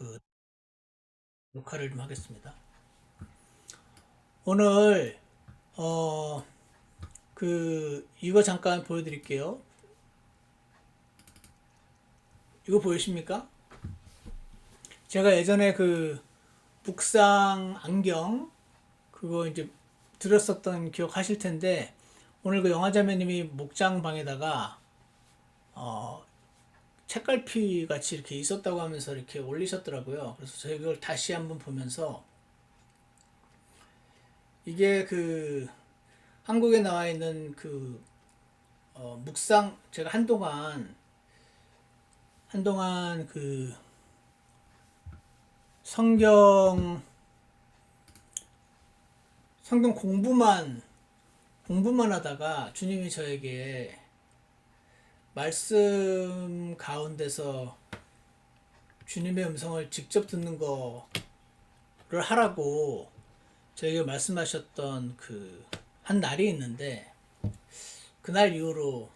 그 녹화를 좀 하겠습니다. 오늘 어 이거 잠깐 보여드릴게요. 이거 보이십니까? 제가 예전에 묵상 안경 그거 이제 들었었던 기억 하실 텐데, 오늘 영화자매님이 목장 방에다가 어 책갈피 같이 이렇게 있었다고 하면서 이렇게 올리셨더라고요. 그래서 제가 이걸 다시 한번 보면서, 이게 한국에 나와 있는 묵상, 제가 한동안 성경 성경 공부만 하다가 주님이 저에게 말씀 가운데서 주님의 음성을 직접 듣는 거를 하라고 저에게 말씀하셨던 한 날이 있는데, 그날 이후로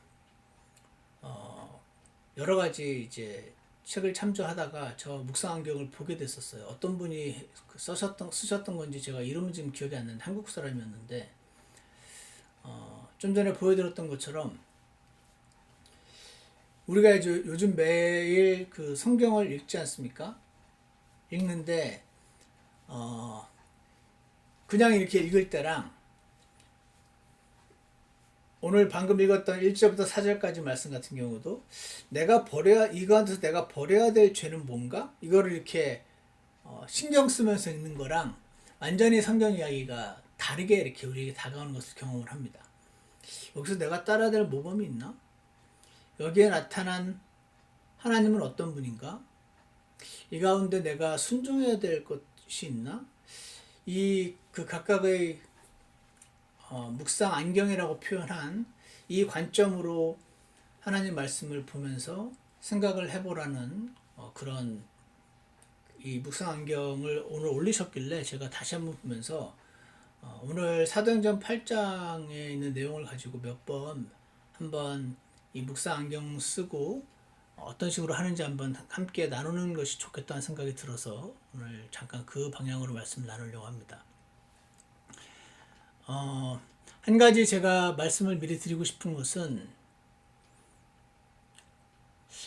여러 가지 이제 책을 참조하다가 저 묵상환경을 보게 됐었어요. 어떤 분이 쓰셨던 건지 제가 이름은 지금 기억이 안 나는데 한국 사람이었는데, 좀 전에 보여드렸던 것처럼 우리가 이제 요즘 매일 성경을 읽지 않습니까? 읽는데 그냥 이렇게 읽을 때랑 오늘 방금 읽었던 1절부터 4절까지 말씀 같은 경우도 이 가운데서 내가 버려야 될 죄는 뭔가? 이거를 이렇게 신경 쓰면서 읽는 거랑 완전히 성경 이야기가 다르게 이렇게 우리에게 다가오는 것을 경험을 합니다. 여기서 내가 따라야 될 모범이 있나? 여기에 나타난 하나님은 어떤 분인가? 이 가운데 내가 순종해야 될 것이 있나? 각각의 묵상 안경이라고 표현한 이 관점으로 하나님 말씀을 보면서 생각을 해보라는 그런 이 묵상 안경을 오늘 올리셨길래 제가 다시 한번 보면서 오늘 사도행전 8장에 있는 내용을 가지고 한번 이 묵상 안경 쓰고 어떤 식으로 하는지 한번 함께 나누는 것이 좋겠다는 생각이 들어서 오늘 잠깐 그 방향으로 말씀을 나누려고 합니다. 한 가지 제가 말씀을 미리 드리고 싶은 것은,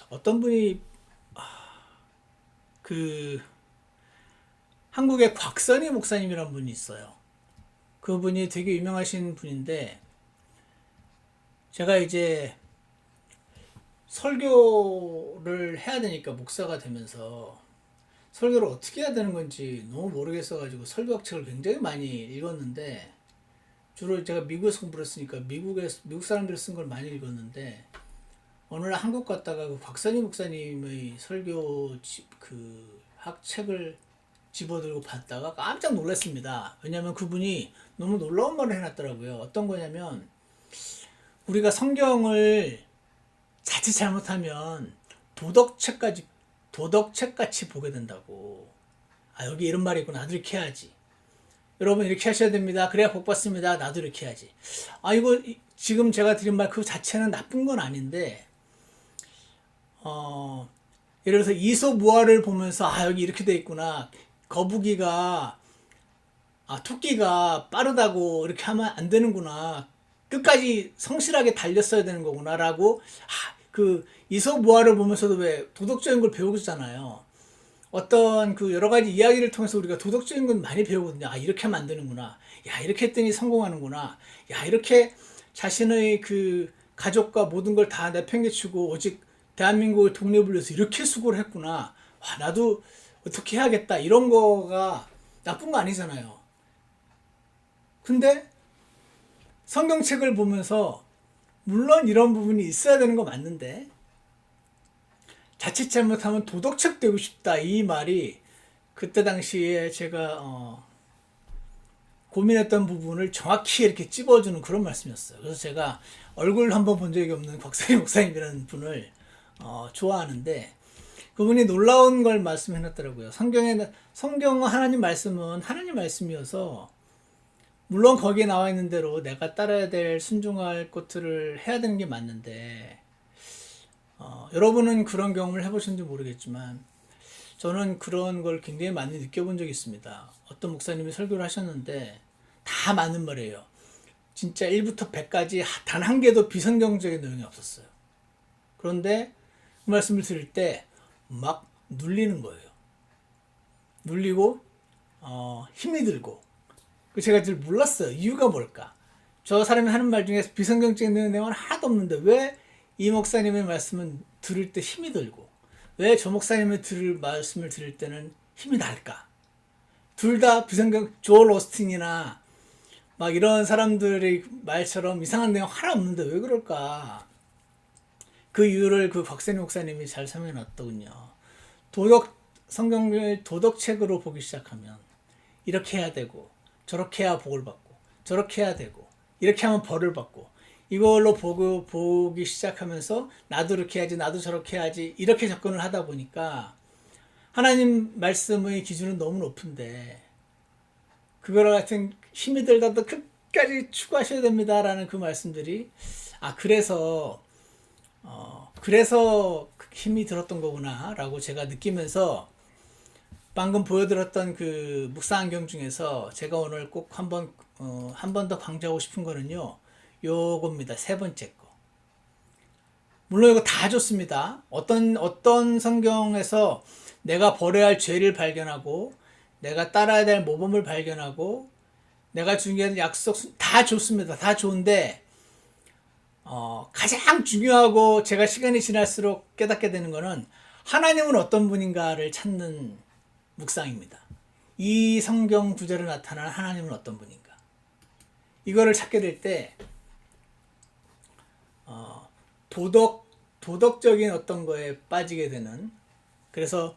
어떤 분이 한국의 곽선희 목사님이라는 분이 있어요. 그분이 되게 유명하신 분인데, 제가 이제 설교를 해야 되니까 목사가 되면서 설교를 어떻게 해야 되는 건지 너무 모르겠어가지고 설교학 책을 굉장히 많이 읽었는데, 주로 제가 미국에서 공부를 했으니까 미국 사람들이 쓴 걸 많이 읽었는데, 어느 날 한국 갔다가 곽선희 목사님의 설교 학책을 집어들고 봤다가 깜짝 놀랐습니다. 왜냐하면 그분이 너무 놀라운 말을 해놨더라고요. 어떤 거냐면, 우리가 성경을 자칫 잘못하면 도덕책같이 보게 된다고. 여기 이런 말이 있구나, 나도 이렇게 해야지. 여러분 이렇게 하셔야 됩니다. 그래야 복 받습니다. 나도 이렇게 해야지. 이거 지금 제가 드린 말 그 자체는 나쁜 건 아닌데, 예를 들어서 이솝우화를 보면서 여기 이렇게 돼 있구나. 거북이가 토끼가 빠르다고 이렇게 하면 안 되는구나. 끝까지 성실하게 달렸어야 되는 거구나라고, 이솝우화를 보면서도 왜 도덕적인 걸 배우잖아요. 어떤 여러 가지 이야기를 통해서 우리가 도덕적인 건 많이 배우거든요. 이렇게 하면 안 되는구나. 이렇게 했더니 성공하는구나. 이렇게 자신의 가족과 모든 걸 다 내팽개치고 오직 대한민국의 독립을 위해서 이렇게 수고를 했구나. 나도 어떻게 해야겠다. 이런 거가 나쁜 거 아니잖아요. 근데 성경책을 보면서 물론 이런 부분이 있어야 되는 거 맞는데, 자칫 잘못하면 도덕책 되고 싶다, 이 말이 그때 당시에 제가 고민했던 부분을 정확히 이렇게 찝어주는 그런 말씀이었어요. 그래서 제가 얼굴 한번 본 적이 없는 곽선희 목사님이라는 분을 좋아하는데, 그분이 놀라운 걸 말씀해놨더라고요. 성경 하나님 말씀은 하나님 말씀이어서 물론 거기에 나와 있는 대로 내가 따라야 될 순종할 것들을 해야 되는 게 맞는데, 여러분은 그런 경험을 해보셨는지 모르겠지만 저는 그런 걸 굉장히 많이 느껴본 적이 있습니다. 어떤 목사님이 설교를 하셨는데 다 맞는 말이에요. 진짜 1부터 100까지 단 한 개도 비성경적인 내용이 없었어요. 그런데 그 말씀을 들을 때 막 눌리는 거예요. 눌리고 힘이 들고 제가 잘 몰랐어요. 이유가 뭘까? 저 사람이 하는 말 중에 비성경적인 내용은 하나도 없는데 왜 이 목사님의 말씀은 들을 때 힘이 들고 왜 저 목사님의 말씀을 들을 때는 힘이 날까? 둘 다 비성경 조엘 오스틴이나 막 이런 사람들의 말처럼 이상한 내용 하나 없는데 왜 그럴까? 그 이유를 그 박세니 목사님이 잘 설명해 놨더군요. 성경을 도덕책으로 보기 시작하면 이렇게 해야 되고 저렇게 해야 복을 받고 저렇게 해야 되고 이렇게 하면 벌을 받고 이걸로 보기 시작하면서 나도 이렇게 해야지 나도 저렇게 해야지 이렇게 접근을 하다 보니까 하나님 말씀의 기준은 너무 높은데 그거랑 같은 힘이 들다도 끝까지 추구하셔야 됩니다라는 그 말씀들이 그래서 힘이 들었던 거구나라고 제가 느끼면서 방금 보여드렸던 그 묵상안경 중에서 제가 오늘 꼭 한 번 더 강조하고 싶은 거는요. 요겁니다. 세 번째 거. 물론 이거 다 좋습니다. 어떤 성경에서 내가 버려야 할 죄를 발견하고 내가 따라야 될 모범을 발견하고 내가 중요한 약속 다 좋습니다. 다 좋은데 가장 중요하고 제가 시간이 지날수록 깨닫게 되는 거는 하나님은 어떤 분인가를 찾는 묵상입니다. 이 성경 구절에 나타나는 하나님은 어떤 분인가? 이거를 찾게 될 때 도덕적인 어떤 거에 빠지게 되는 그래서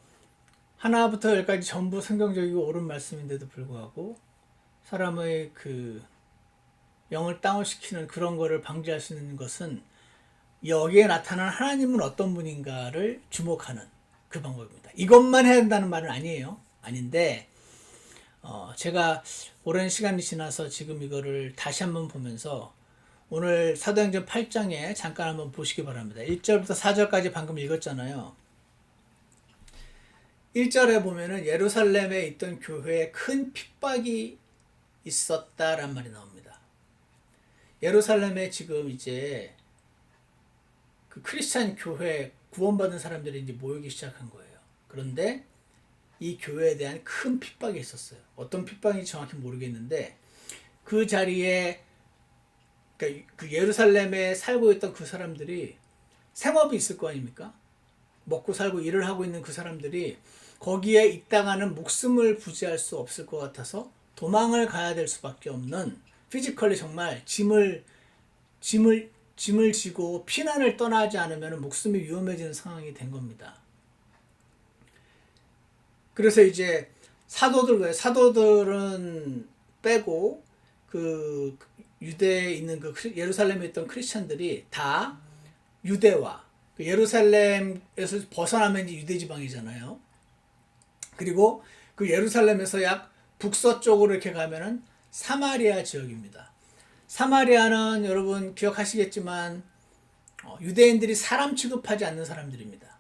하나부터 열까지 전부 성경적이고 옳은 말씀인데도 불구하고 사람의 그 영을 다운시키는 그런 거를 방지할 수 있는 것은 여기에 나타난 하나님은 어떤 분인가를 주목하는 그 방법입니다. 이것만 해야 한다는 말은 아니에요. 아닌데 제가 오랜 시간이 지나서 지금 이거를 다시 한번 보면서 오늘 사도행전 8장에 잠깐 한번 보시기 바랍니다. 1절부터 4절까지 방금 읽었잖아요. 1절에 보면은 예루살렘에 있던 교회에 큰 핍박이 있었다란 말이 나옵니다. 예루살렘에 지금 이제 그 크리스찬 교회 구원받은 사람들이 이제 모이기 시작한 거예요. 그런데 이 교회에 대한 큰 핍박이 있었어요. 어떤 핍박인지 정확히 모르겠는데 그 자리에 그러니까 그 예루살렘에 살고 있던 그 사람들이 생업이 있을 거 아닙니까? 먹고 살고 일을 하고 있는 그 사람들이 거기에 있다가는 목숨을 부지할 수 없을 것 같아서 도망을 가야 될 수밖에 없는 피지컬리 정말 짐을 지고 피난을 떠나지 않으면 목숨이 위험해지는 상황이 된 겁니다. 그래서 이제 사도들은 빼고 그 유대에 있는 그 예루살렘에 있던 크리스찬들이 다 유대와 예루살렘에서 벗어나면 이제 유대 지방이잖아요. 그리고 그 예루살렘에서 약 북서쪽으로 이렇게 가면은 사마리아 지역입니다. 사마리아는 여러분 기억하시겠지만 유대인들이 사람 취급하지 않는 사람들입니다.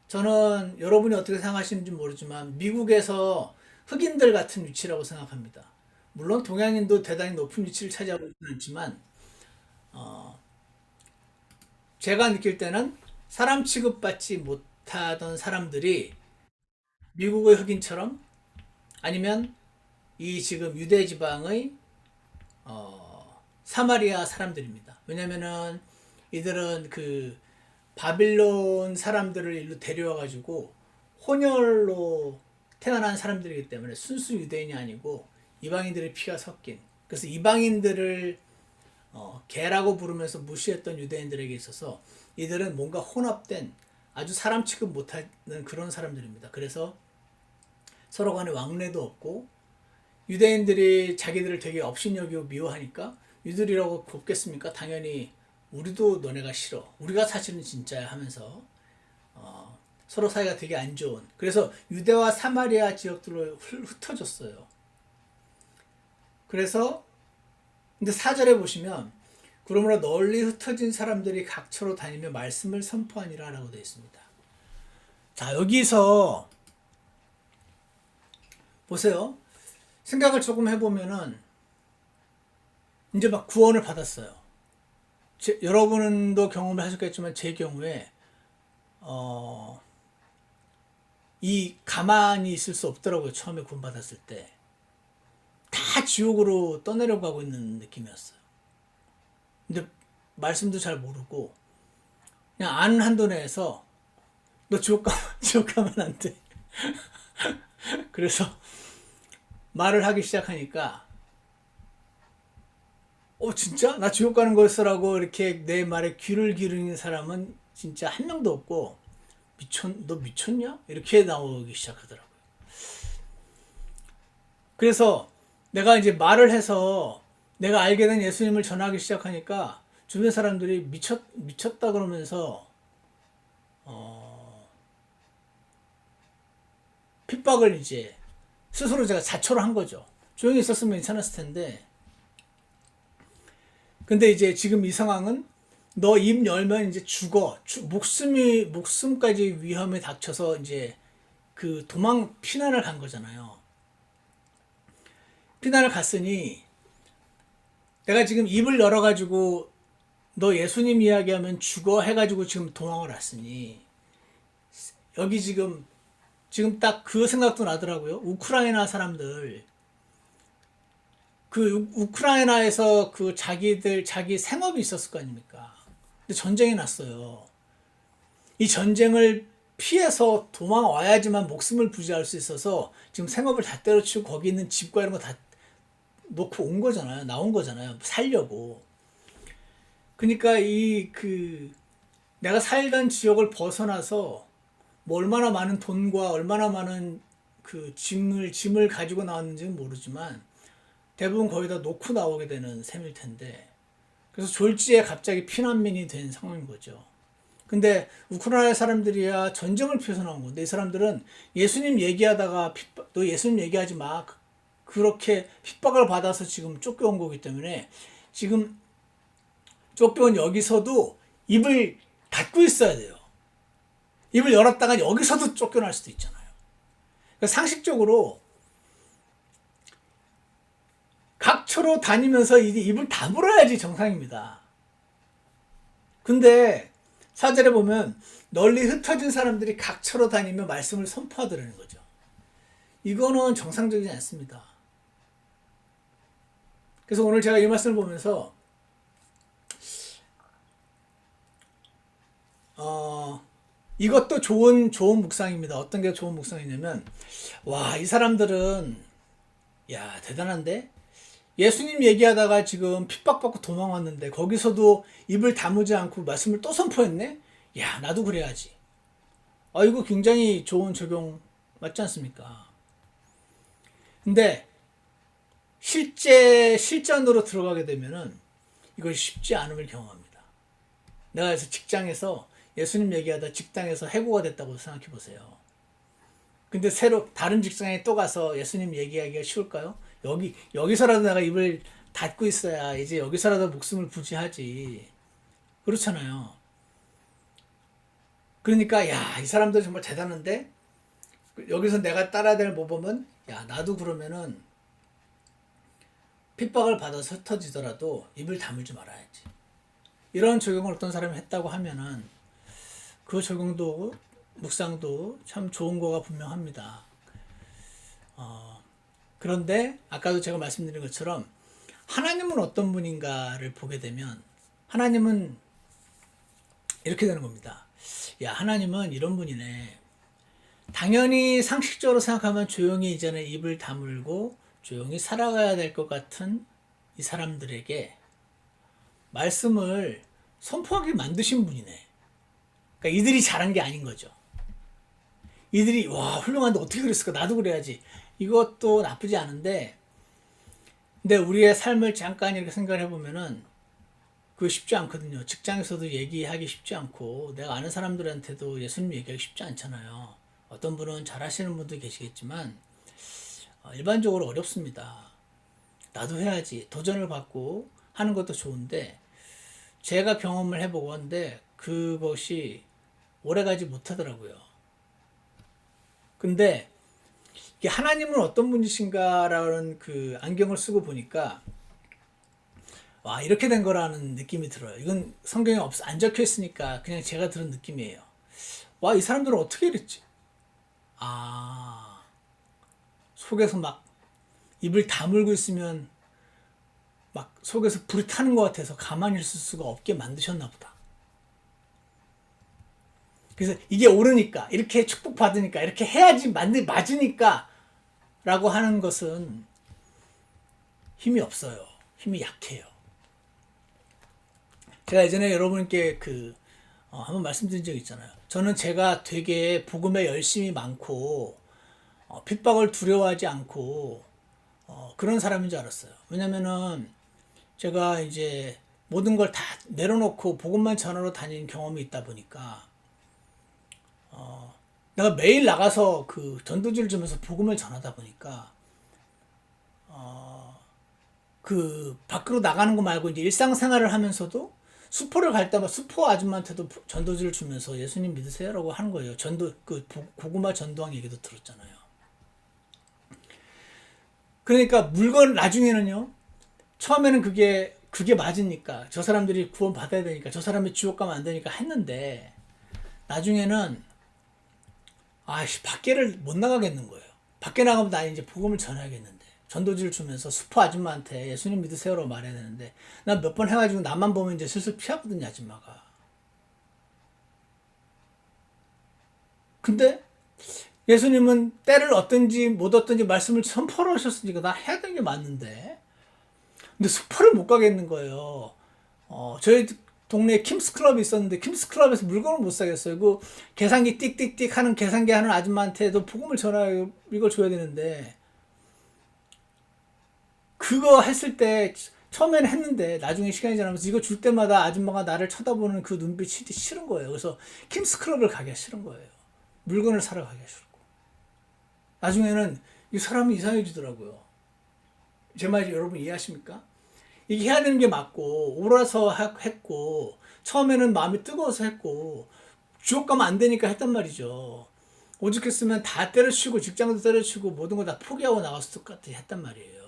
저는 여러분이 어떻게 생각하시는지 모르지만 미국에서 흑인들 같은 위치라고 생각합니다. 물론 동양인도 대단히 높은 위치를 차지하고 있지는 않지만 제가 느낄 때는 사람 취급받지 못하던 사람들이 미국의 흑인처럼 아니면 이 지금 유대 지방의 사마리아 사람들입니다. 왜냐면은 이들은 그 바빌론 사람들을 일로 데려와 가지고 혼혈로 태어난 사람들이기 때문에 순수 유대인이 아니고 이방인들의 피가 섞인 그래서 이방인들을 개라고 부르면서 무시했던 유대인들에게 있어서 이들은 뭔가 혼합된 아주 사람 취급 못하는 그런 사람들입니다. 그래서 서로 간에 왕래도 없고 유대인들이 자기들을 되게 업신여기고 미워하니까 유들이라고 곱겠습니까? 당연히 우리도 너네가 싫어. 우리가 사실은 진짜야 하면서 서로 사이가 되게 안 좋은 그래서 유대와 사마리아 지역들로 흩어졌어요. 그래서 근데 4절에 보시면 그러므로 널리 흩어진 사람들이 각처로 다니며 말씀을 선포하니라 라고 되어 있습니다. 자 여기서 보세요. 생각을 조금 해보면은 이제 막 구원을 받았어요. 여러분도 경험을 하셨겠지만 제 경우에 이 가만히 있을 수 없더라고요. 처음에 구원받았을 때. 다 지옥으로 떠내려가고 있는 느낌이었어요. 근데 말씀도 잘 모르고 그냥 아는 한도 내에서 너 지옥 가면 안 돼. 그래서 말을 하기 시작하니까 진짜? 나 지옥 가는 거였어라고 이렇게 내 말에 귀를 기울이는 사람은 진짜 한 명도 없고 너 미쳤냐? 이렇게 나오기 시작하더라고요. 그래서 내가 이제 말을 해서 내가 알게 된 예수님을 전하기 시작하니까 주변 사람들이 미쳤다 그러면서 핍박을 이제 스스로 제가 자초를 한 거죠. 조용히 있었으면 괜찮았을 텐데. 근데 이제 지금 이 상황은 너 입 열면 이제 죽어. 목숨까지 위험에 닥쳐서 이제 그 피난을 간 거잖아요. 피난을 갔으니 내가 지금 입을 열어가지고 너 예수님 이야기하면 죽어 해가지고 지금 도망을 왔으니 여기 지금 딱 그 생각도 나더라고요. 우크라이나 사람들 그 우크라이나에서 그 자기 생업이 있었을 거 아닙니까? 근데 전쟁이 났어요. 이 전쟁을 피해서 도망와야지만 목숨을 부지할 수 있어서 지금 생업을 다 때려치우고 거기 있는 집과 이런 거 다 놓고 온 거잖아요. 나온 거잖아요. 살려고. 그러니까 내가 살던 지역을 벗어나서 뭐 얼마나 많은 돈과 얼마나 많은 그 짐을 가지고 나왔는지는 모르지만 대부분 거기다 놓고 나오게 되는 셈일 텐데 그래서 졸지에 갑자기 피난민이 된 상황인 거죠. 근데 우크라이나 사람들이야 전쟁을 피해서 나온 건데 이 사람들은 예수님 얘기하다가 너 예수님 얘기하지 마. 그렇게 핍박을 받아서 지금 쫓겨온 거기 때문에 지금 쫓겨온 여기서도 입을 닫고 있어야 돼요. 입을 열었다가 여기서도 쫓겨날 수도 있잖아요. 그러니까 상식적으로 각처로 다니면서 입을 다물어야지 정상입니다. 근데 사절에 보면 널리 흩어진 사람들이 각처로 다니며 말씀을 선포하더라는 거죠. 이거는 정상적이지 않습니다. 그래서 오늘 제가 이 말씀을 보면서 이것도 좋은 묵상입니다. 어떤 게 좋은 묵상이냐면 이 사람들은 대단한데 예수님 얘기하다가 지금 핍박받고 도망왔는데 거기서도 입을 다무지 않고 말씀을 또 선포했네? 나도 그래야지. 이거 굉장히 좋은 적용 맞지 않습니까? 근데 실전으로 들어가게 되면은 이걸 쉽지 않음을 경험합니다. 내가 그래서 직장에서 예수님 얘기하다 직장에서 해고가 됐다고 생각해 보세요. 근데 다른 직장에 또 가서 예수님 얘기하기가 쉬울까요? 여기서라도 내가 입을 닫고 있어야 이제 여기서라도 목숨을 부지하지. 그렇잖아요. 그러니까 이 사람들 정말 대단한데 여기서 내가 따라야 될 모범은 나도 그러면은 핍박을 받아서 흩어지더라도 입을 다물지 말아야지. 이런 적용을 어떤 사람이 했다고 하면은 그 적용도 묵상도 참 좋은 거가 분명합니다. 그런데 아까도 제가 말씀드린 것처럼 하나님은 어떤 분인가를 보게 되면 하나님은 이렇게 되는 겁니다. 하나님은 이런 분이네. 당연히 상식적으로 생각하면 조용히 이제는 입을 다물고 조용히 살아가야 될 것 같은 이 사람들에게 말씀을 선포하게 만드신 분이네. 그러니까 이들이 잘한 게 아닌 거죠. 이들이 훌륭한데 어떻게 그랬을까? 나도 그래야지. 이것도 나쁘지 않은데 근데 우리의 삶을 잠깐 이렇게 생각을 해보면은 그거 쉽지 않거든요. 직장에서도 얘기하기 쉽지 않고 내가 아는 사람들한테도 예수님 얘기하기 쉽지 않잖아요. 어떤 분은 잘하시는 분도 계시겠지만 일반적으로 어렵습니다. 나도 해야지. 도전을 받고 하는 것도 좋은데 제가 경험을 해보고 한데 그것이 오래가지 못하더라고요. 근데 이게 하나님은 어떤 분이신가라는 그 안경을 쓰고 보니까 와, 이렇게 된 거라는 느낌이 들어요. 이건 성경에 안 적혀 있으니까 그냥 제가 들은 느낌이에요. 와, 이 사람들은 어떻게 이랬지? 아, 속에서 막 입을 다물고 있으면 막 속에서 불이 타는 것 같아서 가만히 있을 수가 없게 만드셨나 보다. 그래서 이게 옳으니까, 이렇게 축복받으니까, 이렇게 해야지 맞으니까 라고 하는 것은 힘이 없어요. 힘이 약해요. 제가 예전에 여러분께 한번 말씀드린 적 있잖아요. 저는 제가 되게 복음에 열심이 많고 핍박을 두려워하지 않고 그런 사람인 줄 알았어요. 왜냐면은 제가 이제 모든 걸 다 내려놓고 복음만 전하러 다니는 경험이 있다 보니까 내가 매일 나가서 그 전도지를 주면서 복음을 전하다 보니까 그 밖으로 나가는 거 말고 이제 일상생활을 하면서도 수포를 갈 때마다 수포 아줌마한테도 전도지를 주면서 예수님 믿으세요라고 하는 거예요. 고구마 전도왕 얘기도 들었잖아요. 그러니까 물건 나중에는요. 처음에는 그게 맞으니까 저 사람들이 구원 받아야 되니까 저 사람이 지옥 가면 안 되니까 했는데 나중에는 밖에를 못 나가겠는 거예요. 밖에 나가면 나 이제 복음을 전해야겠는데 전도지를 주면서 수포 아줌마한테 예수님 믿으세요라고 말해야 되는데 난 몇 번 해가지고 나만 보면 이제 슬슬 피하거든요, 아줌마가. 근데 예수님은 때를 얻든지 못 얻든지 말씀을 선포를 하셨으니까 나 해야 되는 게 맞는데 근데 수포를 못 가겠는 거예요. 저희 동네에 킴스클럽이 있었는데 킴스클럽에서 물건을 못 사겠어요. 그 계산기 띡띡띡 하는 계산기 하는 아줌마한테도 복음을 전하여 이걸 줘야 되는데 그거 했을 때 처음에는 했는데 나중에 시간이 지나면서 이거 줄 때마다 아줌마가 나를 쳐다보는 그 눈빛이 싫은 거예요. 그래서 킴스클럽을 가기가 싫은 거예요. 물건을 사러 가기가 싫고 나중에는 이 사람이 이상해지더라고요. 제 말 여러분 이해하십니까? 이게 해야 되는 게 맞고 옳아서 했고 처음에는 마음이 뜨거워서 했고 지옥 가면 안 되니까 했단 말이죠. 오죽했으면 다 때려치우고 직장도 때려치우고 모든 거 다 포기하고 나갔을 것 같아 했단 말이에요.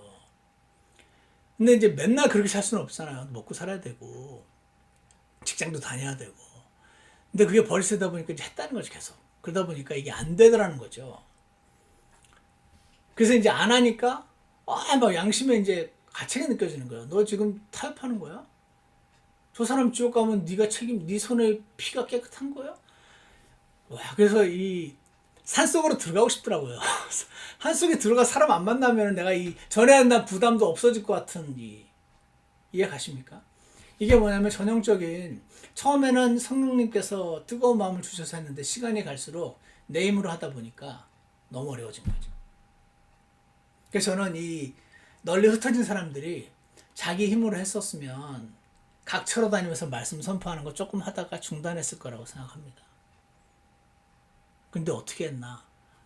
근데 이제 맨날 그렇게 살 수는 없잖아요. 먹고 살아야 되고 직장도 다녀야 되고 근데 그게 버릇이다 보니까 이제 했다는 거죠. 계속 그러다 보니까 이게 안 되더라는 거죠. 그래서 이제 안 하니까 막 양심에 이제 가책이 느껴지는 거예요. 너 지금 타협하는 거야? 저 사람 지옥 가면 네 손에 피가 깨끗한 거야? 와, 그래서 이 산속으로 들어가고 싶더라고요. 산속에 들어가 사람 안 만나면 내가 이 전에 한난 부담도 없어질 것 같은 이해 가십니까? 이게 뭐냐면 전형적인 처음에는 성령님께서 뜨거운 마음을 주셔서 했는데 시간이 갈수록 내 힘으로 하다 보니까 너무 어려워진 거죠. 그래서 저는 이 널리 흩어진 사람들이 자기 힘으로 했었으면 각처로 다니면서 말씀 선포하는 거 조금 하다가 중단했을 거라고 생각합니다. 근데 어떻게 했나?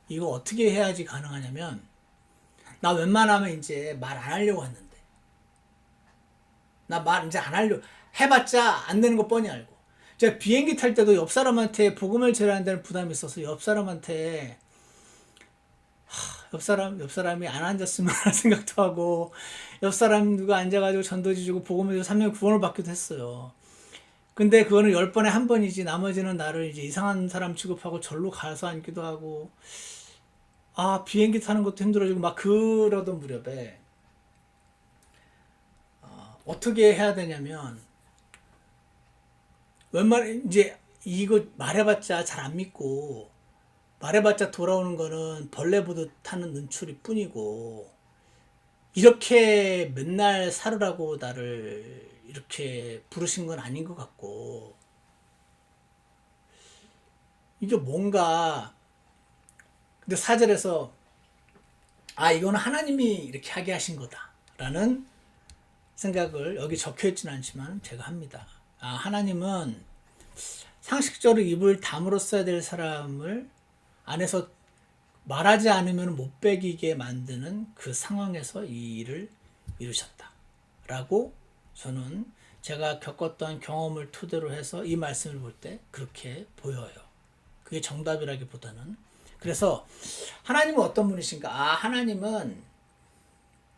이거 어떻게 해야지 가능하냐면 나 웬만하면 이제 말 안 하려고 했는데 나 말 이제 안 하려고 해봤자 안 되는 거 뻔히 알고 제가 비행기 탈 때도 옆 사람한테 복음을 전해야 한다는 부담이 있어서 옆 사람한테 옆 사람이 안 앉았으면 하는 생각도 하고 옆 사람 누가 앉아가지고 전도지 주고 복음을 주고 3명 구원을 받기도 했어요. 근데 그거는 10번에 한 번이지 나머지는 나를 이제 이상한 사람 취급하고 절로 가서 앉기도 하고 비행기 타는 것도 힘들어지고 막 그러던 무렵에 어떻게 해야 되냐면 웬만해 이제 이거 말해봤자 잘 안 믿고 말해봤자 돌아오는 거는 벌레 보듯 타는 눈초리 뿐이고 이렇게 맨날 살으라고 나를 이렇게 부르신 건 아닌 것 같고 이게 뭔가 근데 사절에서 이거는 하나님이 이렇게 하게 하신 거다 라는 생각을 여기 적혀 있지는 않지만 제가 합니다. 하나님은 상식적으로 입을 다물었어야 될 사람을 안에서 말하지 않으면 못 배기게 만드는 그 상황에서 이 일을 이루셨다 라고 저는 제가 겪었던 경험을 토대로 해서 이 말씀을 볼 때 그렇게 보여요. 그게 정답이라기보다는 그래서 하나님은 어떤 분이신가? 하나님은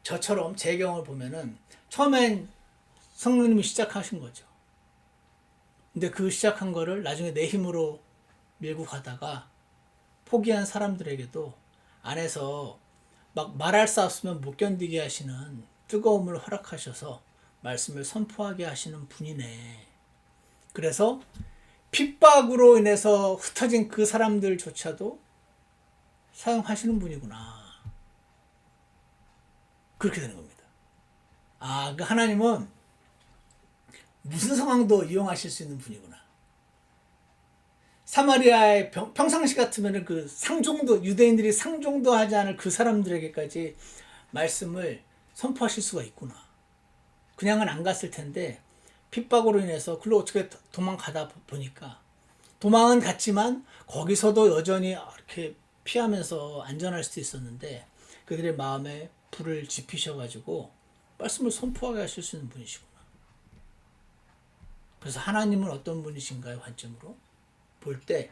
저처럼 제 경험을 보면은 처음엔 성령님이 시작하신 거죠. 근데 그 시작한 거를 나중에 내 힘으로 밀고 가다가 포기한 사람들에게도 안에서 막 말할 수 없으면 못 견디게 하시는 뜨거움을 허락하셔서 말씀을 선포하게 하시는 분이네. 그래서 핍박으로 인해서 흩어진 그 사람들조차도 사용하시는 분이구나. 그렇게 되는 겁니다. 그 하나님은 무슨 상황도 이용하실 수 있는 분이구나. 사마리아의 평상시 같으면 그 상종도, 유대인들이 상종도 하지 않을 그 사람들에게까지 말씀을 선포하실 수가 있구나. 그냥은 안 갔을 텐데 핍박으로 인해서 글로 어떻게 도망가다 보니까 도망은 갔지만 거기서도 여전히 이렇게 피하면서 안전할 수도 있었는데 그들의 마음에 불을 지피셔가지고 말씀을 선포하게 하실 수 있는 분이시구나. 그래서 하나님은 어떤 분이신가요? 관점으로 볼 때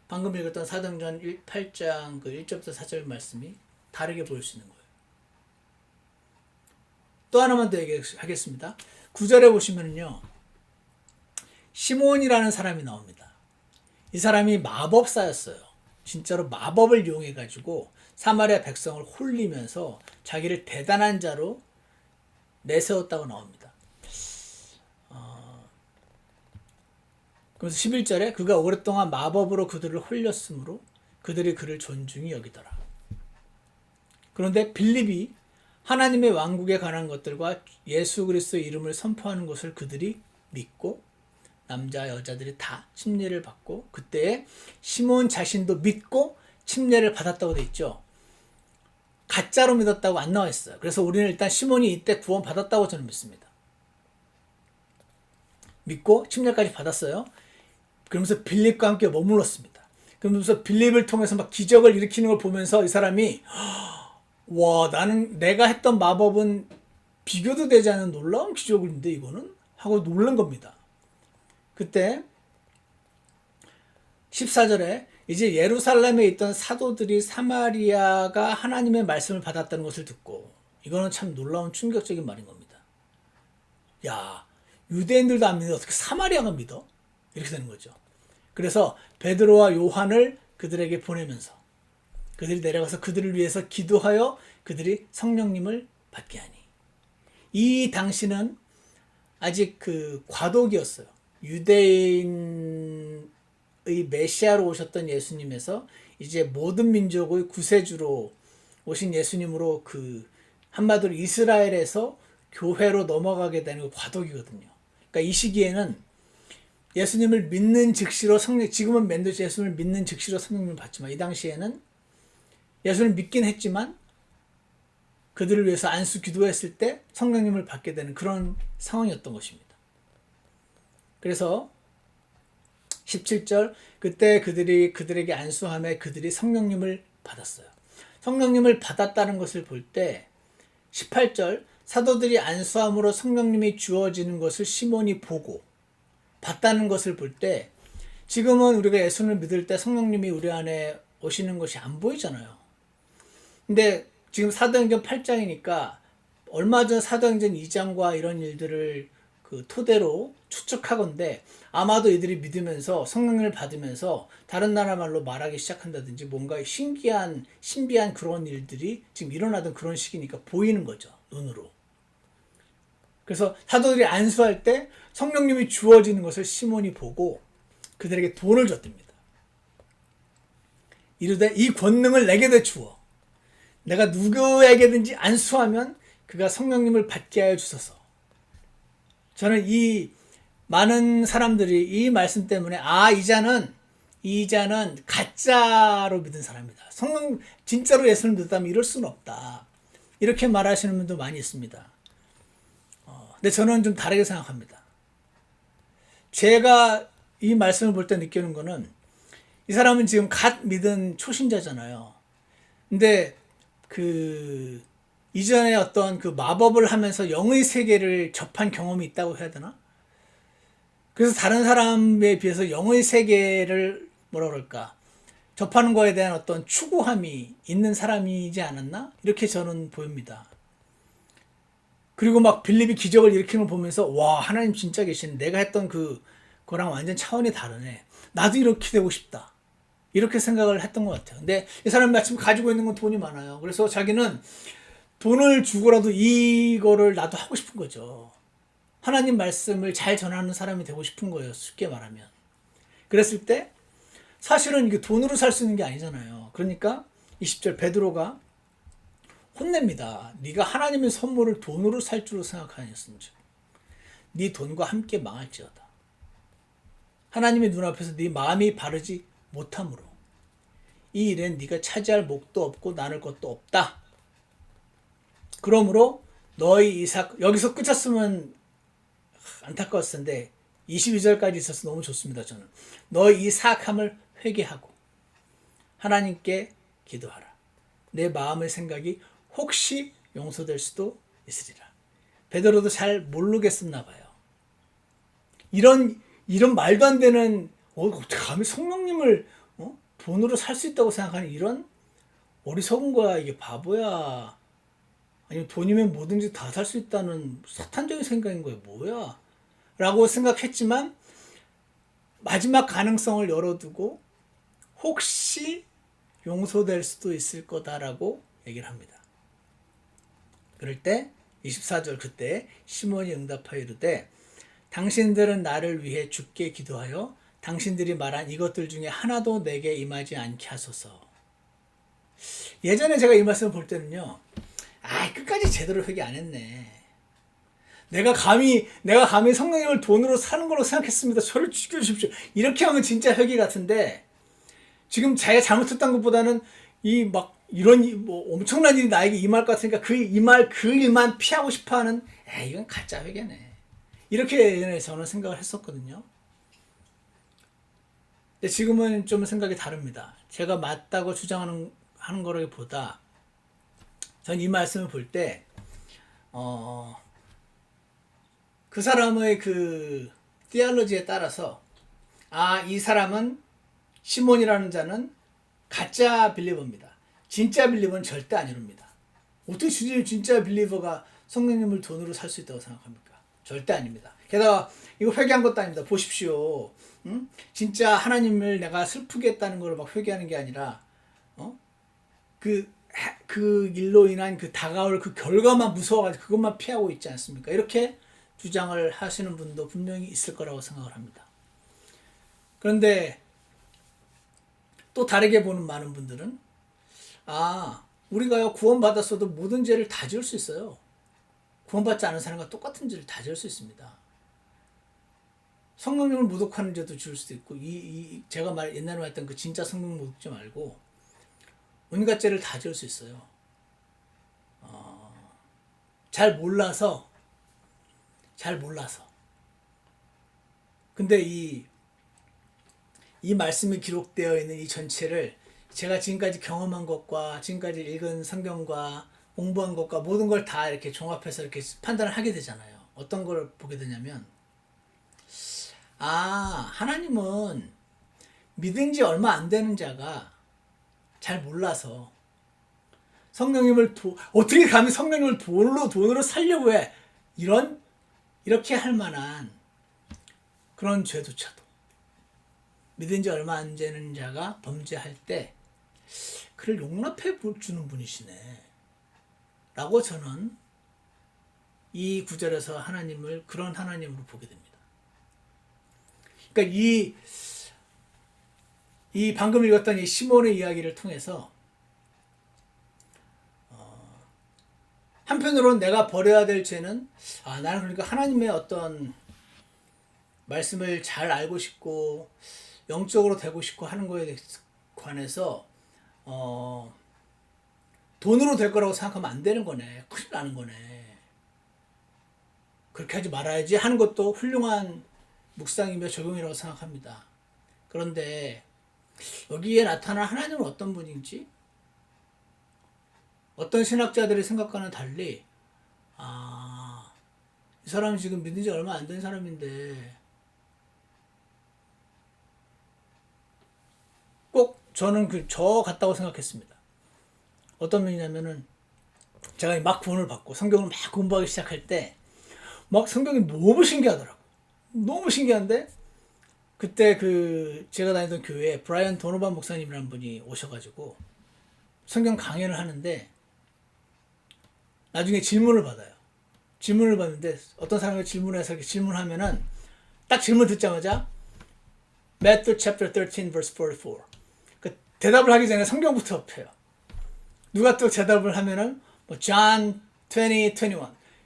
방금 읽었던 사도행전 8장 그 1절부터 4절 말씀이 다르게 보일 수 있는 거예요. 또 하나만 더 얘기하겠습니다. 9절에 보시면요, 시몬이라는 사람이 나옵니다. 이 사람이 마법사였어요. 진짜로 마법을 이용해 가지고 사마리아 백성을 홀리면서 자기를 대단한 자로 내세웠다고 나옵니다. 그래서 11절에 그가 오랫동안 마법으로 그들을 홀렸으므로 그들이 그를 존중히 여기더라. 그런데 빌립이 하나님의 왕국에 관한 것들과 예수 그리스도의 이름을 선포하는 것을 그들이 믿고 남자 여자들이 다 침례를 받고 그때에 시몬 자신도 믿고 침례를 받았다고 돼 있죠. 가짜로 믿었다고 안 나와 있어요. 그래서 우리는 일단 시몬이 이때 구원 받았다고 저는 믿습니다. 믿고 침례까지 받았어요. 그러면서 빌립과 함께 머물렀습니다. 그러면서 빌립을 통해서 막 기적을 일으키는 걸 보면서 이 사람이 와, 나는 내가 했던 마법은 비교도 되지 않는 놀라운 기적인데 이거는? 하고 놀란 겁니다. 그때 14절에 이제 예루살렘에 있던 사도들이 사마리아가 하나님의 말씀을 받았다는 것을 듣고, 이거는 참 놀라운 충격적인 말인 겁니다. 야, 유대인들도 안 믿는데 어떻게 사마리아가 믿어? 이렇게 되는 거죠. 그래서 베드로와 요한을 그들에게 보내면서 그들이 내려가서 그들을 위해서 기도하여 그들이 성령님을 받게 하니, 이 당시는 아직 그 과도기였어요. 유대인의 메시아로 오셨던 예수님에서 이제 모든 민족의 구세주로 오신 예수님으로 그 한마디로 이스라엘에서 교회로 넘어가게 되는 과도기거든요. 그러니까 이 시기에는 예수님을 믿는 즉시로 지금은 멘도시 예수님을 믿는 즉시로 성령님을 받지만 이 당시에는 예수를 믿긴 했지만 그들을 위해서 안수 기도했을 때 성령님을 받게 되는 그런 상황이었던 것입니다. 그래서 17절 그때 그들에게 안수함에 그들이 성령님을 받았어요. 성령님을 받았다는 것을 볼 때 18절 사도들이 안수함으로 성령님이 주어지는 것을 시몬이 보고 받다는 것을 볼 때 지금은 우리가 예수를 믿을 때 성령님이 우리 안에 오시는 것이 안 보이잖아요. 근데 지금 사도행전 8장이니까 얼마 전 사도행전 2장과 이런 일들을 그 토대로 추측하건대 아마도 이들이 믿으면서 성령을 받으면서 다른 나라 말로 말하기 시작한다든지 뭔가 신비한 그런 일들이 지금 일어나던 그런 시기니까 보이는 거죠, 눈으로. 그래서 사도들이 안수할 때 성령님이 주어지는 것을 시몬이 보고 그들에게 돈을 줬답니다. 이르되 이 권능을 내게 주어 내가 누구에게든지 안수하면 그가 성령님을 받게 하여 주소서. 저는 이 많은 사람들이 이 말씀 때문에 이 자는 가짜로 믿은 사람이다. 성령 진짜로 예수를 믿었다면 이럴 수는 없다. 이렇게 말하시는 분도 많이 있습니다. 근데 저는 좀 다르게 생각합니다. 제가 이 말씀을 볼 때 느끼는 거는 이 사람은 지금 갓 믿은 초신자잖아요. 근데 그 이전에 어떤 그 마법을 하면서 영의 세계를 접한 경험이 있다고 해야 되나? 그래서 다른 사람에 비해서 영의 세계를 뭐라 그럴까? 접하는 거에 대한 어떤 추구함이 있는 사람이지 않았나? 이렇게 저는 보입니다. 그리고 막 빌립이 기적을 일으키는 걸 보면서 와, 하나님 진짜 계시네. 내가 했던 그거랑 완전 차원이 다르네. 나도 이렇게 되고 싶다. 이렇게 생각을 했던 것 같아요. 근데 이 사람이 마침 가지고 있는 건 돈이 많아요. 그래서 자기는 돈을 주고라도 이거를 나도 하고 싶은 거죠. 하나님 말씀을 잘 전하는 사람이 되고 싶은 거예요. 쉽게 말하면. 그랬을 때 사실은 이게 돈으로 살 수 있는 게 아니잖아요. 그러니까 20절 베드로가 혼냅니다. 네가 하나님의 선물을 돈으로 살 줄로 생각하였은지 네 돈과 함께 망할지어다. 하나님의 눈앞에서 네 마음이 바르지 못함으로 이 일엔 네가 차지할 목도 없고 나눌 것도 없다. 그러므로 너희 이삭 여기서 끝쳤으면 안타까웠을 텐데 22절까지 있어서 너무 좋습니다. 저는 너희 이 사악함을 회개하고 하나님께 기도하라. 내 마음의 생각이 혹시 용서될 수도 있으리라. 베드로도 잘 모르겠었나 봐요. 이런 말도 안 되는 감히 성령님을 돈으로 살 수 있다고 생각하는 이런 어리석은 거야. 이게 바보야. 아니면 돈이면 뭐든지 다 살 수 있다는 사탄적인 생각인 거야. 뭐야? 라고 생각했지만 마지막 가능성을 열어두고 혹시 용서될 수도 있을 거다라고 얘기를 합니다. 그럴 때 24절 그때 시몬이 응답하여 이르되 당신들은 나를 위해 주께 기도하여 당신들이 말한 이것들 중에 하나도 내게 임하지 않게 하소서. 예전에 제가 이 말씀을 볼 때는요. 끝까지 제대로 회개 안 했네. 내가 감히 성령님을 돈으로 사는 걸로 생각했습니다. 저를 죽여주십시오. 이렇게 하면 진짜 회개 같은데 지금 자기가 잘못했던 것보다는 이런 엄청난 일이 나에게 임할 것 같으니까 그 일만 피하고 싶어하는 이건 가짜 회개네. 이렇게 예전에 저는 생각을 했었거든요. 근데 지금은 좀 생각이 다릅니다. 제가 맞다고 주장하는 거라기보다 전 이 말씀을 볼 때 그 사람의 그 디알로지에 따라서 이 사람은 시몬이라는 자는 가짜 빌리버입니다. 진짜 빌리버는 절대 안 이룹니다. 어떻게 주님 진짜 빌리버가 성령님을 돈으로 살 수 있다고 생각합니까? 절대 아닙니다. 게다가 이거 회개한 것도 아닙니다. 보십시오. 진짜 하나님을 내가 슬프게 했다는 걸 막 회개하는 게 아니라 그 일로 인한 그 다가올 그 결과만 무서워가지고 그것만 피하고 있지 않습니까? 이렇게 주장을 하시는 분도 분명히 있을 거라고 생각을 합니다. 그런데 또 다르게 보는 많은 분들은 우리가요 구원받았어도 모든 죄를 다 지을 수 있어요. 구원받지 않은 사람과 똑같은 죄를 다 지을 수 있습니다. 성령님을 모독하는 죄도 지을 수도 있고 제가 옛날에 말했던 그 진짜 성령 모독죄 말고 온갖 죄를 다 지을 수 있어요. 잘 몰라서 근데 이 말씀이 기록되어 있는 이 전체를 제가 지금까지 경험한 것과 지금까지 읽은 성경과 공부한 것과 모든 걸 다 이렇게 종합해서 이렇게 판단을 하게 되잖아요. 어떤 걸 보게 되냐면 하나님은 믿은 지 얼마 안 되는 자가 잘 몰라서 성령님을 어떻게 감히 성령님을 돈으로 살려고 해. 이렇게 할 만한 그런 죄조차도 믿은 지 얼마 안 되는 자가 범죄할 때 그를 용납해 주는 분이시네 라고 저는 이 구절에서 하나님을 그런 하나님으로 보게 됩니다. 그러니까 이 방금 읽었던 이 시몬의 이야기를 통해서 한편으로는 내가 버려야 될 죄는 나는 그러니까 하나님의 어떤 말씀을 잘 알고 싶고 영적으로 되고 싶고 하는 거에 관해서 돈으로 될 거라고 생각하면 안 되는 거네. 큰일 나는 거네. 그렇게 하지 말아야지 하는 것도 훌륭한 묵상이며 적용이라고 생각합니다. 그런데 여기에 나타난 하나님은 어떤 분인지 어떤 신학자들의 생각과는 달리 이 사람은 지금 믿은 지 얼마 안 된 사람인데 꼭 저는 저 같다고 생각했습니다. 어떤 면이냐면은 제가 막 구원을 받고 성경을 막 공부하기 시작할 때 막 성경이 너무 신기하더라고. 너무 신기한데 그때 제가 다니던 교회에 브라이언 도노반 목사님이라는 분이 오셔가지고 성경 강연을 하는데 나중에 질문을 받아요. 질문을 받는데 어떤 사람이 질문해서 이렇게 질문하면은 딱 질문 듣자마자 Matthew chapter 13 verse 44 그 대답을 하기 전에 성경부터 펴요. 누가 또 대답을 하면은 뭐 John 20, 21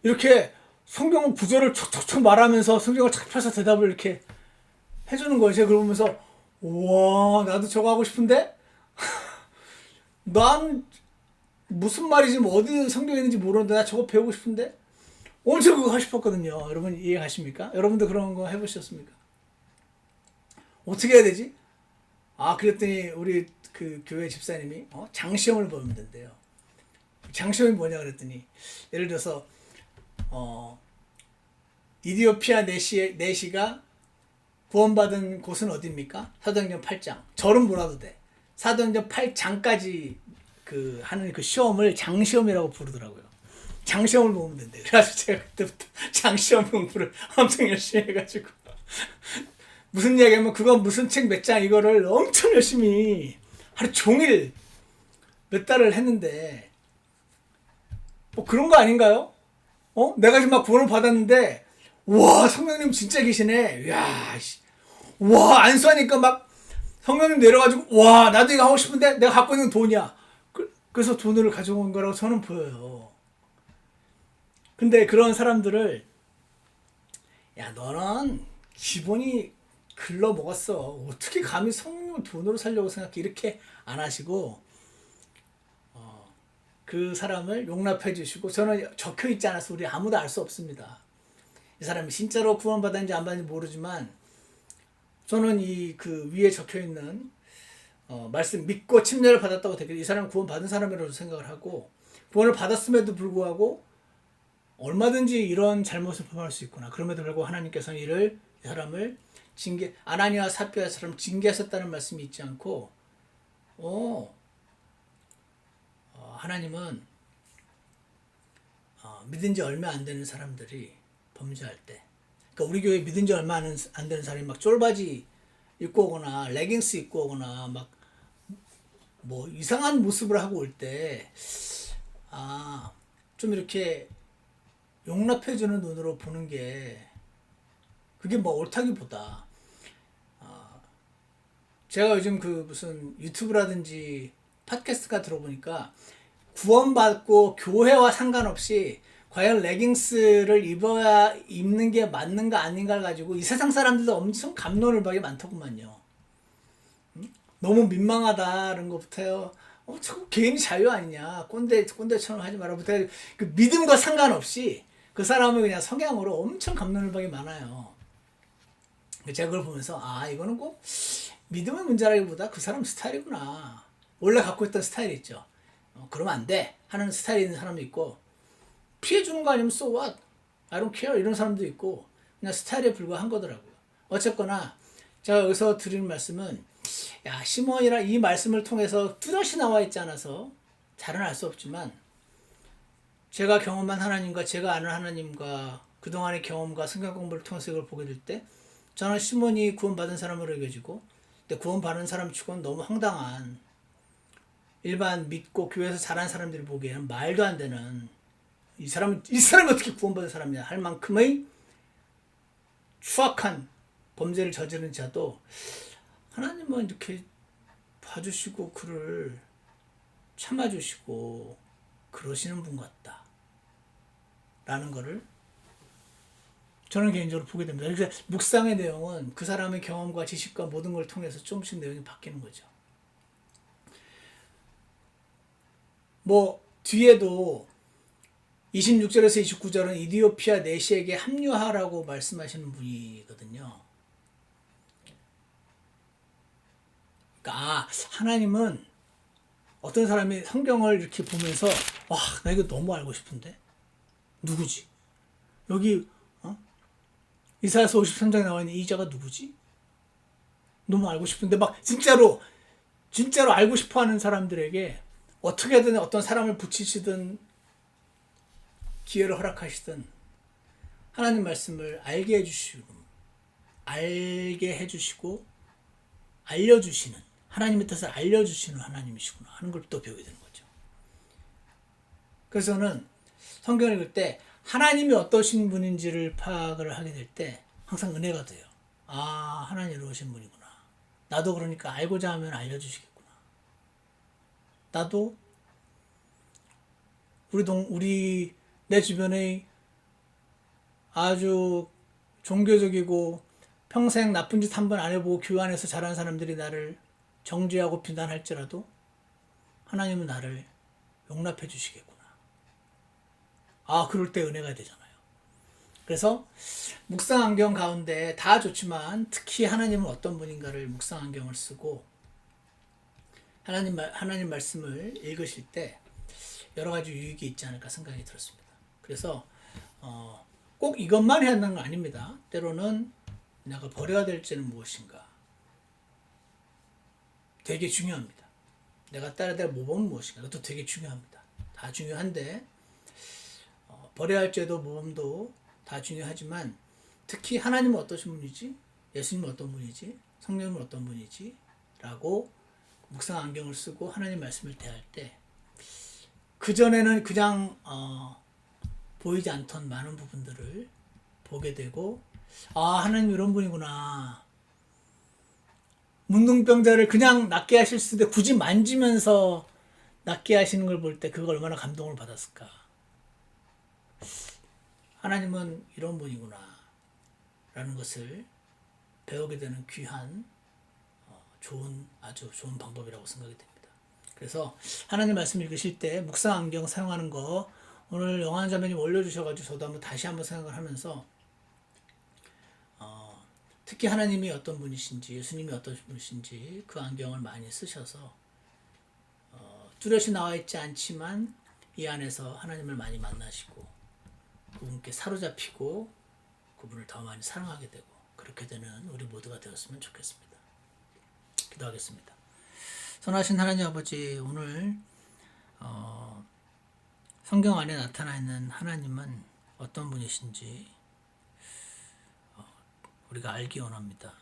이렇게 성경 구절을 촉촉촉 말하면서 성경을 착 펴서 대답을 이렇게 해주는 거예요. 제가 그러면서 우와 나도 저거 하고 싶은데 난 무슨 말이지 뭐 어디 성경에 있는지 모르는데 나 저거 배우고 싶은데 엄청 그거 하고 싶었거든요. 여러분 이해가십니까? 여러분도 그런 거 해보셨습니까? 어떻게 해야 되지? 그랬더니 우리 그 교회 집사님이 장시험을 보면 된대요. 장시험이 뭐냐 그랬더니 예를 들어서 이디오피아 내시가 구원받은 곳은 어디입니까? 사도행전 8장. 절은 몰라도 돼. 사도행전 8장까지 하는 그 시험을 장시험이라고 부르더라고요. 장시험을 보면 된대. 그래서 제가 그때부터 장시험 공부를 엄청 열심히 해가지고 무슨 이야기하면 그거 무슨 책 몇 장 이거를 엄청 열심히 하루 종일 몇 달을 했는데 뭐 그런 거 아닌가요? 내가 지금 막 구원을 받았는데 와 성령님 진짜 계시네. 이야, 와 안수하니까 막 성령님 내려가지고 와 나도 이거 하고 싶은데 내가 갖고 있는 돈이야. 그래서 돈을 가져온 거라고 저는 보여요. 근데 그런 사람들을 야 너는 기본이 글러 먹었어. 어떻게 감히 성령을 돈으로 살려고 생각해. 이렇게 안 하시고 그 사람을 용납해 주시고 저는 적혀 있지 않아서 우리 아무도 알 수 없습니다. 이 사람이 진짜로 구원받았는지 안 받았는지 모르지만 저는 이 위에 적혀 있는 말씀 믿고 침례를 받았다고 되게 이 사람은 구원 받은 사람이라고 생각을 하고 구원을 받았음에도 불구하고 얼마든지 이런 잘못을 범할 수 있구나. 그럼에도 불구하고 하나님께서는 이 사람을 아나니와 삽비아처럼 징계하셨다는 말씀이 있지 않고 하나님은 믿은 지 얼마 안 되는 사람들이 범죄할 때 그러니까 우리 교회 믿은 지 얼마 안 되는 사람이 막 쫄바지 입고 오거나 레깅스 입고 오거나 막 뭐 이상한 모습을 하고 올 때 좀 이렇게 용납해주는 눈으로 보는 게 그게 뭐 옳다기보다 제가 요즘 무슨 유튜브라든지 팟캐스트가 들어보니까 구원받고 교회와 상관없이 과연 레깅스를 입는 게 맞는가 아닌가를 가지고 이 세상 사람들도 엄청 갑론을박이 많더구만요. 너무 민망하다는 것부터요. 저거 개인이 자유 아니냐. 꼰대처럼 하지 마라부터 그 믿음과 상관없이 그 사람은 그냥 성향으로 엄청 갑론을박이 많아요. 제가 그걸 보면서 이거는 꼭 믿음의 문제라기보다 그 사람 스타일이구나. 원래 갖고 있던 스타일이 있죠. 그러면 안 돼 하는 스타일이 있는 사람도 있고 피해주는 거 아니면 so what? I don't care 이런 사람도 있고 그냥 스타일에 불과한 거더라고요. 어쨌거나 제가 여기서 드리는 말씀은 시몬이라 이 말씀을 통해서 뚜렷이 나와 있지 않아서 잘은 알 수 없지만 제가 경험한 하나님과 제가 아는 하나님과 그동안의 경험과 성경 공부를 통해서 이걸 보게 될 때 저는 시몬이 구원받은 사람으로 여겨지고 근데 구원받은 사람 치고는 너무 황당한 일반 믿고 교회에서 자란 사람들이 보기에는 말도 안 되는 이 사람이 어떻게 구원받은 사람이냐 할 만큼의 추악한 범죄를 저지른 자도 하나님은 이렇게 봐주시고 그를 참아주시고 그러시는 분 같다 라는 거를 저는 개인적으로 보게 됩니다. 그래서 묵상의 내용은 그 사람의 경험과 지식과 모든 걸 통해서 조금씩 내용이 바뀌는 거죠. 뭐 뒤에도 26절에서 29절은 이디오피아 내시에게 합류하라고 말씀하시는 분이거든요. 그러니까 하나님은 어떤 사람이 성경을 이렇게 보면서 나 이거 너무 알고 싶은데 누구지? 여기 이사야서 53장에 나와 있는 이 자가 누구지? 너무 알고 싶은데 막 진짜로 진짜로 알고 싶어하는 사람들에게 어떻게든 어떤 사람을 붙이시든 기회를 허락하시든 하나님 말씀을 알게 해주시고 알려주시는, 하나님의 뜻을 알려주시는 하나님이시구나 하는 걸 또 배우게 되는 거죠. 그래서 저는 성경을 읽을 때 하나님이 어떠신 분인지를 파악을 하게 될 때 항상 은혜가 돼요. 아, 하나님 이러신 분이구나. 나도 그러니까 알고자 하면 알려주시겠구나. 나도 내 주변에 아주 종교적이고 평생 나쁜 짓 한 번 안 해보고 교회 안에서 자란 사람들이 나를 정죄하고 비난할지라도 하나님은 나를 용납해 주시겠구나. 아, 그럴 때 은혜가 되잖아요. 그래서 묵상 안경 가운데 다 좋지만 특히 하나님은 어떤 분인가를 묵상 안경을 쓰고 하나님 말씀을 읽으실 때 여러 가지 유익이 있지 않을까 생각이 들었습니다. 그래서 꼭 이것만 해야 하는 건 아닙니다. 때로는 내가 버려야 될 죄는 무엇인가 되게 중요합니다. 내가 따라야 될 모범은 무엇인가 그것도 되게 중요합니다. 다 중요한데 버려야 할 죄도 모범도 다 중요하지만 특히 하나님은 어떠신 분이지? 예수님은 어떤 분이지? 성령님은 어떤 분이지? 라고 묵상 안경을 쓰고 하나님 말씀을 대할 때 그전에는 그냥 보이지 않던 많은 부분들을 보게 되고 아, 하나님 이런 분이구나. 문둥병자를 그냥 낫게 하실 수도 있는데 굳이 만지면서 낫게 하시는 걸 볼 때 그거 얼마나 감동을 받았을까. 하나님은 이런 분이구나 라는 것을 배우게 되는 귀한 아주 좋은 방법이라고 생각이 됩니다. 그래서 하나님 말씀 읽으실 때 묵상 안경 사용하는 거 오늘 영환 자매님 올려주셔가지고 저도 한번 다시 한번 생각을 하면서 특히 하나님이 어떤 분이신지 예수님이 어떤 분이신지 그 안경을 많이 쓰셔서 뚜렷이 나와 있지 않지만 이 안에서 하나님을 많이 만나시고 그분께 사로잡히고 그분을 더 많이 사랑하게 되고 그렇게 되는 우리 모두가 되었으면 좋겠습니다. 기도하겠습니다. 선하신 하나님 아버지, 오늘 성경 안에 나타나 있는 하나님은 어떤 분이신지 우리가 알기 원합니다.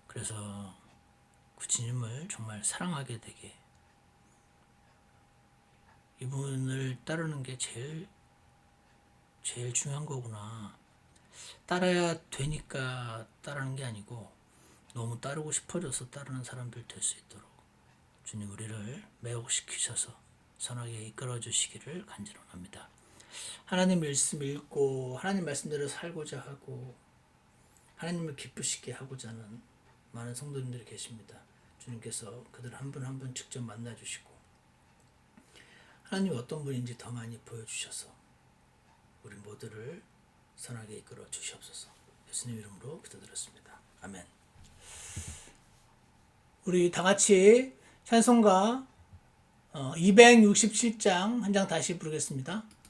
그래서 그 주님을 정말 사랑하게 되게 이분을 따르는 게 제일 중요한 거구나. 따라야 되니까 따르는 게 아니고 너무 따르고 싶어져서 따르는 사람들 될 수 있도록 주님 우리를 매혹시키셔서 선하게 이끌어 주시기를 간절합니다. 하나님 말씀 읽고 하나님 말씀대로 살고자 하고 하나님을 기쁘시게 하고자 하는 많은 성도님들이 계십니다. 주님께서 그들 한 분 한 분 직접 만나 주시고 하나님이 어떤 분인지 더 많이 보여주셔서 우리 모두를 선하게 이끌어 주시옵소서. 예수님 이름으로 기도드렸습니다. 아멘. 우리 다 같이 찬송가 267장 한 장 다시 부르겠습니다.